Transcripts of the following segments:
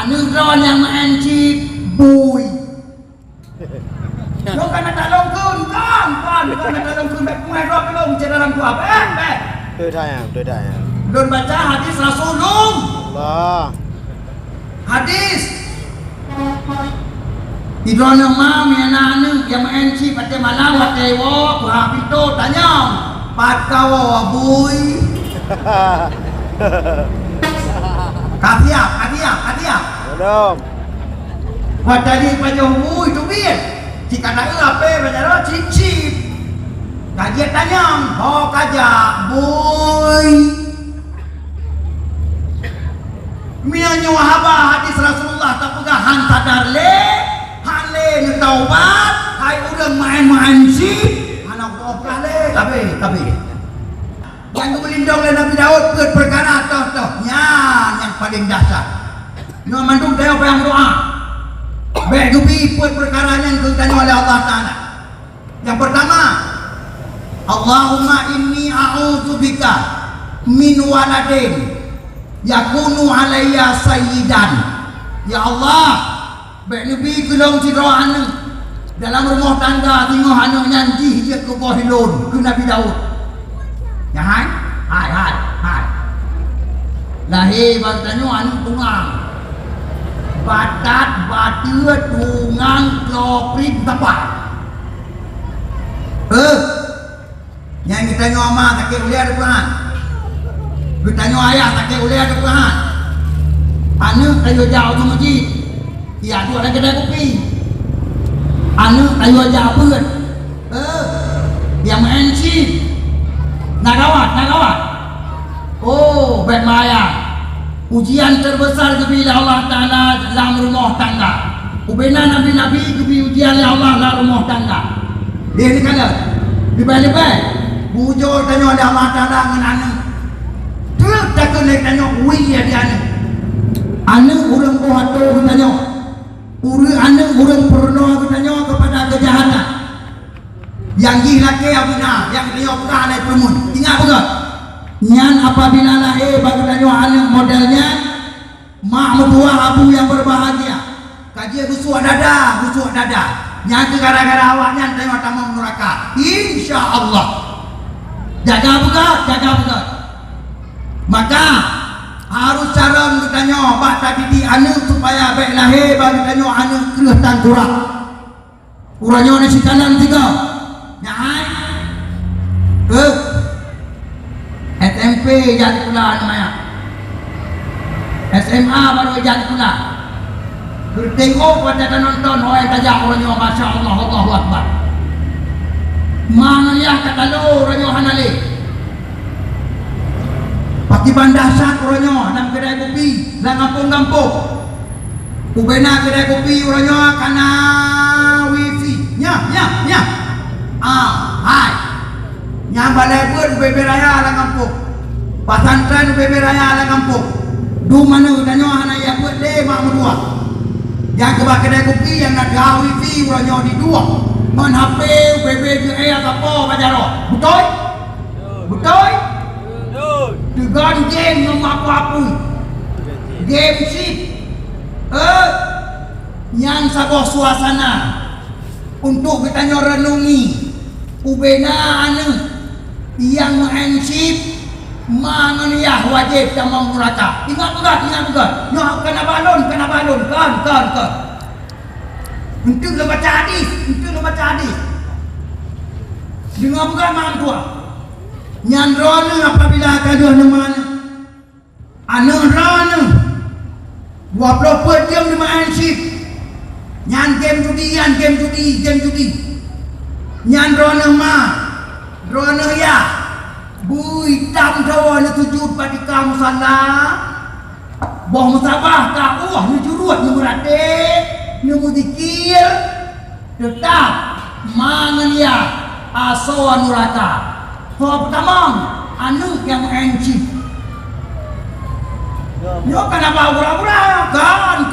anu ron yang mencip bui lo kana talong kun kan kana talong kun baik mai ro belum dalam tu apa Tôi thay à don baca hadis Rasulullah Allah hadis Idron yang mam yang anu yang mencip pada malam pada wo pito tanya patkawo bui Katia. Belum Wadani panjang itu biar. Jika nak apa belajar cicip. Kajian tanya, kaja boy. Mianyo haba hadis Rasulullah tak pegang hantar darle, hale taubat, hai udah main-main sih. Anak opera le, tapi. Yang melindung oleh Nabi Daud perkara tohnya yang paling dasar. Nyo mandung dia apa yang doa. Baik dupi perkara yang ditanya oleh Allah Taala. Yang pertama, Allahumma inni a'udzubika min waladin yakunu alayya sayyidan. Ya Allah, baik dupi kelong si doa anu dalam rumah tangga tengok anu nyanji hijab ke bohilun ke Nabi Daud. Ya hai. Lahir bantanya anu tungang. Batat batia tungang kloprik tepat. Yang kita nyoma tak boleh ada Tuhan. Kita ayah tak boleh ada Tuhan. Anu ayo jauh ke masjid. Ya tu ada kedai kopi. Anu ayo jauh pun. Yang mencip. Nak kawat. Oh, baik maya. Ujian terbesar bila Allah Ta'ala dalam rumah tangga. Ubena Nabi-Nabi kebi ujian Allah dalam rumah tangga. Dia ni kata, lebih-lebih bujur tanya ada Allah Ta'ala dengan anak. Terus tak kena tanya, wih dia anak. Anak orang bohato tanya. Anak orang pernah tanya kepada kejahatan. Yang gilake abuna, yang dia bukan naik pemun. Ingat bukan? Nyan apabila lahir bagi tanya anak modelnya mak mertua abu yang berbahagia. Kaji busuk dada. Nyan gara-gara awaknya tengok tamu neraka. Insya-Allah. Jaga bukan. Maka harus cara bertanya bak tadi anak supaya baik lahir bagi tanya anak kelihatan kurang. Kurangnya ni si kanan tiga. Nyai. SMP jadi pula namanya. SMA baru jadi pula. Tengok pada nonton orang tajak orangnya Masya Allah Allahu Akbar. Mananya kata lo orangnya hanale. Pakai bandasat orangnya dalam kedai kopi dalam kampung-kampung. Ubena kedai kopi orangnya kena wifi. Nya. Hai. Yang balai pun bebe raya ala kampung. Pasantren bebe raya ala kampung. Du mana tanya anak yang buat le mak mertua. Yang ke kedai kopi yang nak gawe wifi urangnya di dua. Man HP bebe je apa bajaro. Betul? Dengan game yang apa-apa. Game sip. Yang sabah suasana untuk kita renungi ubena anu yang mencip manganiah wajib tamang neraka. Ingat bukan. Nyo kena balon kan. Untuk lo baca hadis. Dengar bukan mak tua. Nyan rona apabila kaduh mana. Anu rona 24 jam di mencip. Nyan game judi. Nyan Rona ya bui tam tawa na tujud pada kamu sana boh musabah ka ni jurut ni berade ni mudikir tetap mangan ya asawa nuraka pertama anu yang mencip yo kenapa pura-pura kan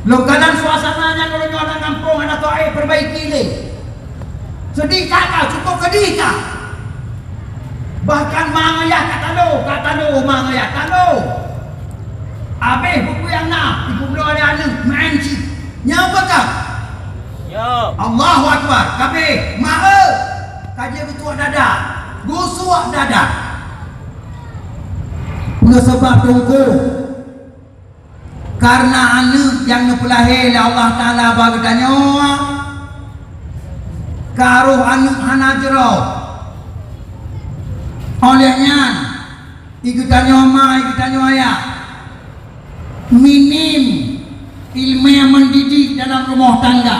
lo kanan suasananya kalau orang kampung anak to'ai perbaiki le. Sedih kau, cukup sedih kah? Bahkan mangaya kata lo mangaya kalo. Habis buku yang nak ibu belum ada anak main si nyawa kau Yo. Allahu Akbar kabeh maa kaji betul dada gusuk dada sebab tunggu karena anak yang nepelahir Allah Ta'ala bagi nyawa karuh anak hanajro olehnya ikutan nyawa minim ilmu yang mendidik dalam rumah tangga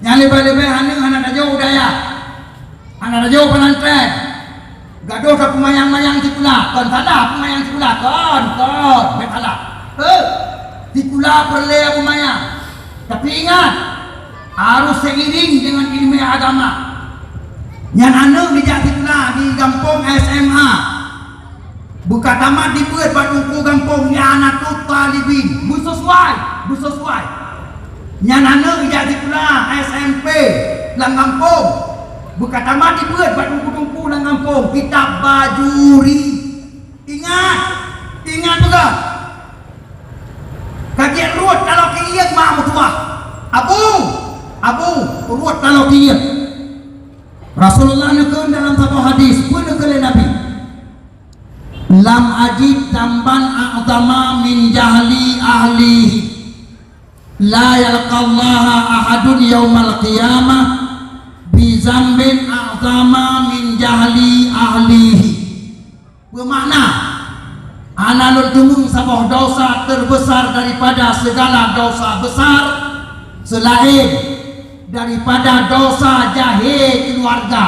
yang lebih-lebih anak jauh daya anak jauh penantren gaduh ke pemayang-mayang cikula kon sada pemayang cikula kon betala cikula perle pemayang tapi ingat harus seiring dengan ilmu agama yang anak dijak cikula di kampung SMA buka tamat dibuat batuku kampung yang anak tu talibin bersesuai yang anak dijak cikula SMP lang kampung buka tamat dibuat batuku lang kampung kitab bajuri ingat juga kajian ruat kalau kiyat mau tua abu ruat kalau kiyat Rasulullah nekun dalam satu hadis pun nekun Nabi lam ajid tamban a'zama min jahli ahlihi la yalqallaha ahadun yaumal qiyamah bi zambin a'zama min jahli ahlihi bermakna analul tumung sebuah dosa terbesar daripada segala dosa besar selain daripada dosa jahil keluarga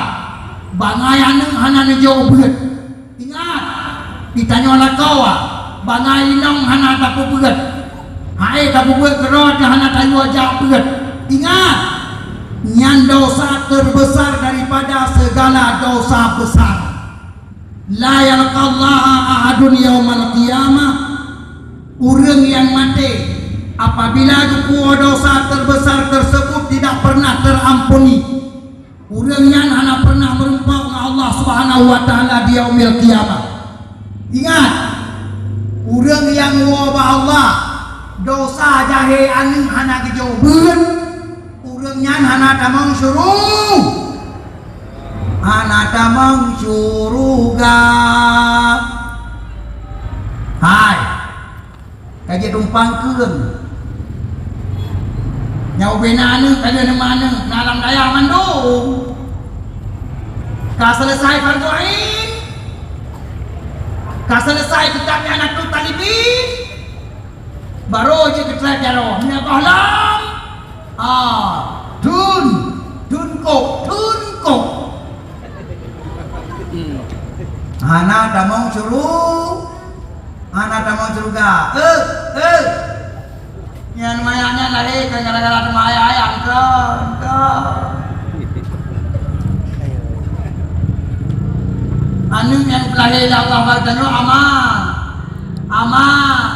bangai anu hana jauh beut ingat ditanya oleh kau bangai inong hana tak beut hae tak beut kerot hana tayu jauh beut ingat nyan dosa terbesar daripada segala dosa besar la yalqallaha ahadun yaumal qiyamah urang yang mati apabila dosa terbesar tersebut tidak pernah terampuni urangnya hanya pernah merumpau dengan Allah Subhanahu wa taala di yaumil qiyamah ingat urang yang wabah Allah dosa jahe anu hana kejauhan urangnya hana tamang syuruga hai kaji tumpangkeun nyau benana kada mana nalam daya mandung ka selesai fardu ain ka selesai kitabnya anak tu talibin baru je ketlak jaro nya bahlam tun kok anak damong suruga yang mayanya lari ke gara-gara maya ayam anu yang lahir Allah bertanya amanah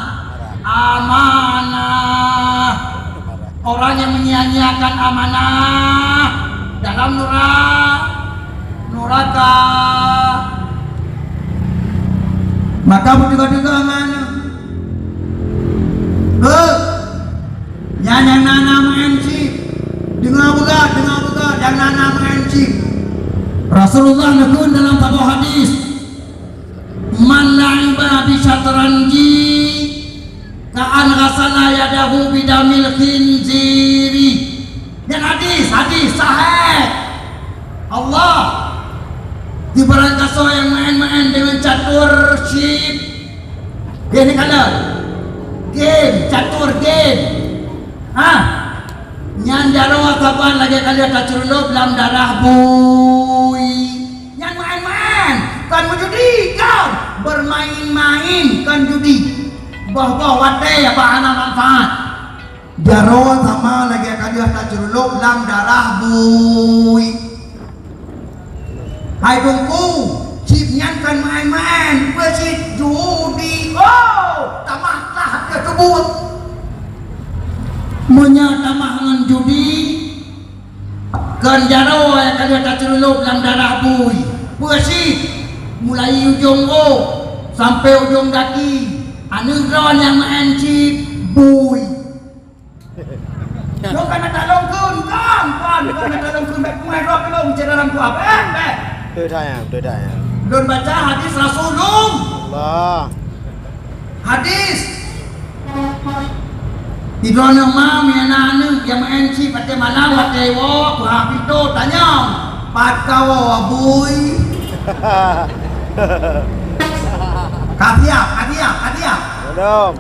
orang yang menyia-nyiakan amanah dalam neraka maka juga amanah yang nana mengenci dengar buka yang nana mengenci Rasulullah nekun dalam sebuah hadis man la'iba bi syatranji ka'an ghasala yadahu bidamil khinziri dan hadis sahih Allah di barang kaso yang main-main dengan catur ship ini kalau game nyan jaro kapan lagi kalian tak curulup dalam darah bui nyan main-main kan menjudi kau bermain-main kan judi bah wate apa anak manfaat jaro sama lagi kalian tak curulup dalam darah bui hai dongku cip nyan kan main-main besit judi tamatlah ke kebun menyatakan judi kan jaro yang kada tak celulup dalam darah bui bersih mulai ujung sampai ujung kaki Anu ron yang menci bui. Lo kan tak longkun kan tak longkun baik kumai roh belum dalam tu apa? တွေ့ထားရအောင်တွေ့ထားရအောင် Don baca hadis Rasulullah. Allah Hadis. Idrono mam yang anu yang menci pada malam pada wo kuhapito tanya. Pat kau bui. Katia. Belum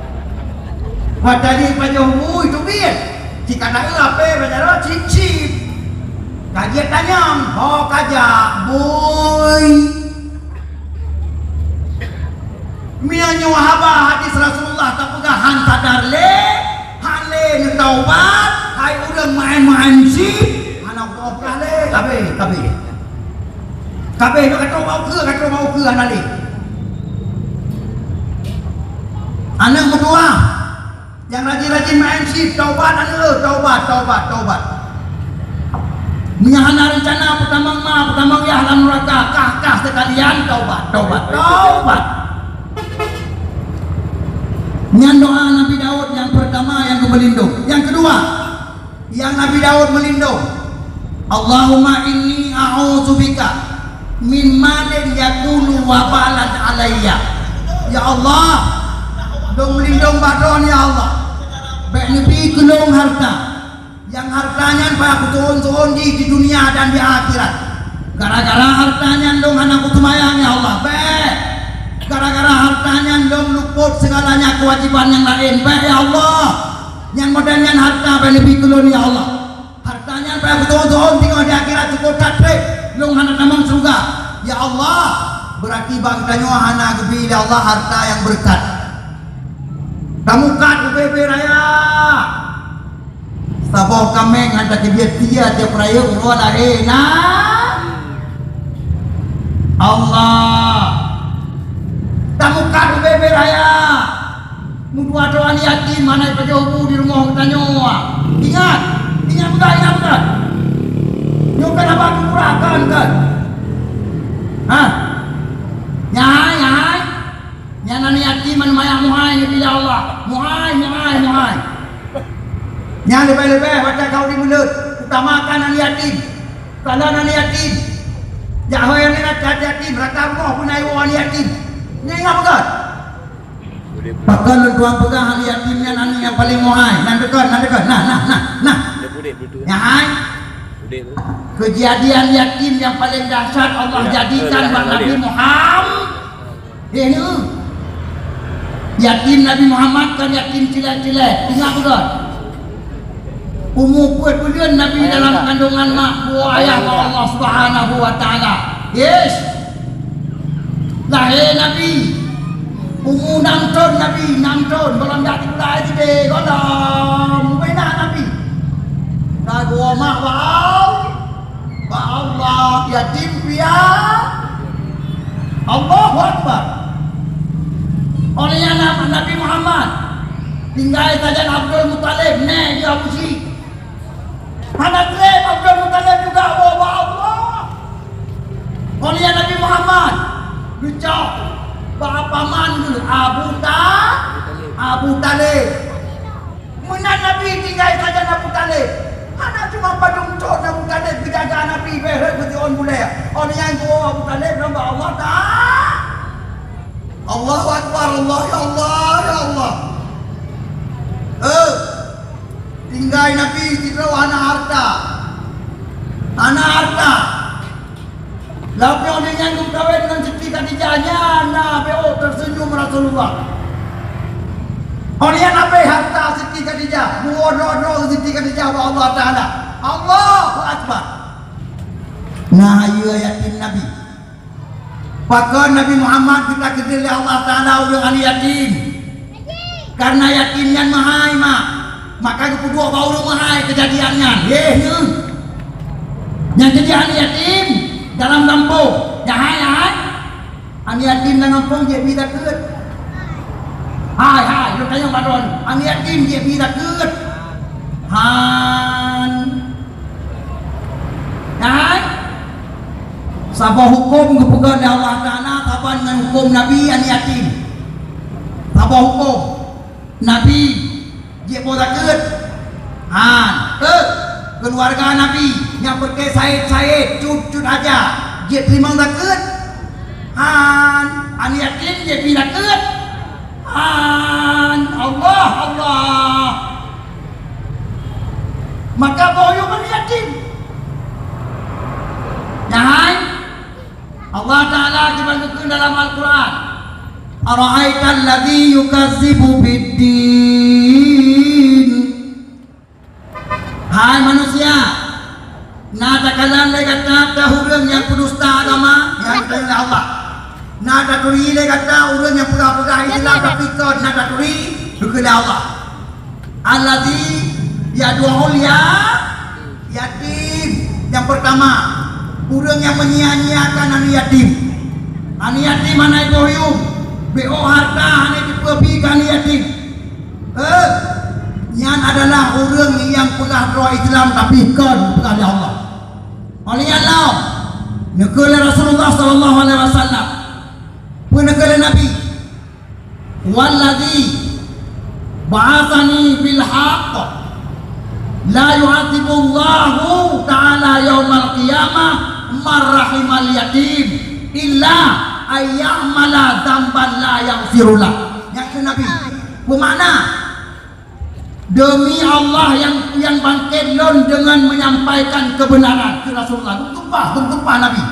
Wadani pajau itu biar. Jika nak apa berjalan cincin. Kajian tanya, oh kaja boy. Mianya wahaba hadis Rasulullah tak pegang hantar le, hale ni taubat, hai udah main-main sih. Anak taubat le, kabe nak kata mau ke anali. Anak kedua yang rajin-rajin main sih taubat taubat. Menyahana rencana pertama ya halam neraka kah sekalian taubat. Nyan doa Nabi Daud yang pertama yang melindung. Yang kedua yang Nabi Daud melindung. Allahumma inni a'udzubika min malin yakunu wabalan alayya. Ya Allah, dong melindung badon ya Allah. Baik nepi kelong harta. Yang hartanya pak turun di dunia dan di akhirat. Gara-gara hartanya dong anakku tumayang ya Allah. Baik. Gara-gara hartanya dong luput segalanya kewajiban yang lain. Baik ya Allah. Yang modelnya harta baik lebih kelon ya Allah. Hartanya pak turun tinggal di akhirat cukup tatrik. Dong anak tamang surga. Ya Allah. Berarti bangtanya anak gebil ya Allah harta yang berkat. Kamu kat bebe raya. Saboh kameng ada kebiat dia tiap raya urut lahirna Allah. Kamu kat bebe raya. Mudua doa yatim mana pejobu di rumah tanya. Ingat bukan. Nyukan apa kurakan kan? Hah? Nyai. Nyanan yatim man maya muhai ni bila Allah. Muhai. Yang lebih-lebih baca kau di mulut. Utamakan anak yatim. Kalau anak yatim. Jauh yang nak yatim. Rata rumah pun ayu anak yatim. Ini ingat bukan? Bahkan tuan pegang anak yatimnya anak yang paling muhai. Nak dekat. Nah. Nyai. Kejadian yatim yang paling dahsyat Allah jadikan Nabi Muhammad. Ini. Yatim Nabi Muhammad kan yatim cilik-cilik. Ingat bukan? Umur kuat-kuat Nabi dalam kandungan mak buah ayah Allah Subhanahu wa taala. Yes. Lahir Nabi. Umur 6 tahun Nabi, 6 tahun belum jadi lahir deh. Godam bina Nabi. Lagu mak ba Allah yatim pia. Allahu Akbar. Olehnya nama Nabi Muhammad tinggal saja Abdul Muttalib dia puji. Anak Trem Abdul Muttalib juga Allah. Olehnya Nabi Muhammad bicau bapa mandul Abu Talib. Menan Nabi tinggal saja Abu Talib. Anak cuma padung cok Abu Talib berjaga Nabi berat betion boleh. Olehnya Abu Talib nambah Allah dah. Allahu Akbar, Allah ya Allah. Tinggal Nabi tidak anak harta. Lalu orang yang kawin dengan Siti Khadijahnya, Nabi tersenyum Rasulullah. Orang yang Nabi harta Siti Khadijah, muwadroh Siti Khadijah wa Allah Taala. Allahu Akbar. Nah, iya yatim Nabi. Bahkan Nabi Muhammad kita kediri Allah Ta'ala udah ahli yatim. Karena yatimnya mahai maka kedua baru mahai kejadiannya. Yang jadi ahli yatim dalam kampung. Jahai. Ahli yatim dalam kampung dia bisa ket. Hai, lu tanya badon. Ahli yatim dia bisa ket. Jahai. Sabah hukum kepegang Allah Ta'ala, sabah dengan hukum Nabi yang yatim. Sabah apa hukum Nabi dia pun takut keluarga Nabi yang pergi Said cut aja dia terima takut an yakin dia pergi takut Allah maka boyo kan yakin jangan Allah Ta'ala disebutkan dalam Al-Quran ara'aital ladzi yukazzibu biddin. Hai manusia, nada kalian kata orang yang berdusta agama yang bertanya oleh Allah. Nada turi kata orang yang pura-pura Islam tapi kau nada turi oleh Allah. Alladzi yad'ul yatim. Yang pertama, orang yang menyia-nyiakan anak yatim. Anak yatim mana boyong, beo harta anak diperbikan yatim. Yang adalah orang yang pernah roh Islam tapi kan kepada Allah. Oleh Allah, negara Rasulullah sallallahu alaihi wasallam, negara Nabi, walladzi ba'athani bil haqq la yu'adzibu Allahu ta'ala yaumal qiyamah marrahimal yatim illa ayyamala dzamban la yaghfirullah. Yang Nabi bermakna demi Allah yang bangkit lon dengan menyampaikan kebenaran ke Rasulullah tumpah Nabi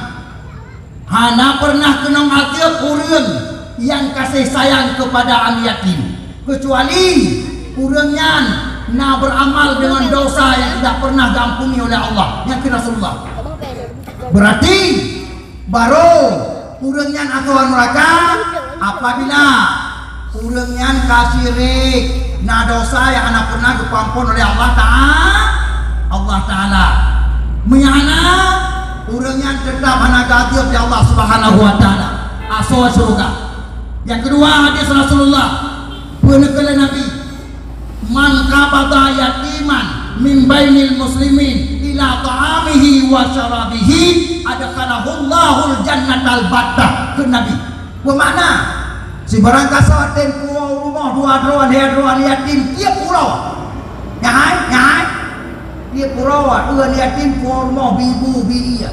hana pernah kenong hati orang yang kasih sayang kepada anak yatim kecuali orangnya nak beramal dengan dosa yang tidak pernah diampuni oleh Allah yang ke Rasulullah berarti baru orangnya akan neraka apabila orangnya kasirik nah dosa yang anak pernah diampun oleh Allah Ta'ala menyana orang yang tetap anak gadib oleh Allah Subhanahu Wa Ta'ala asal surga. Yang kedua hadis Rasulullah penekala Nabi man qabada yatiman min bainil muslimin ila ta'amihi wa syarabihi adkhalahu Allahul jannatal battah ke Nabi bermakna si barang kasar tempo rumah dua yatim dia pulau nyai dia pulau dua yatim rumah bibu biia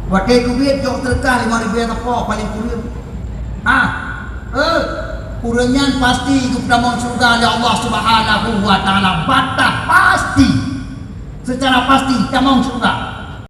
waktu duit jok terkah 5.000 tepok paling kurang kurangnya pasti kepada surga oleh Allah Subhanahu Wa Ta'ala batah pasti secara pasti kita mau surga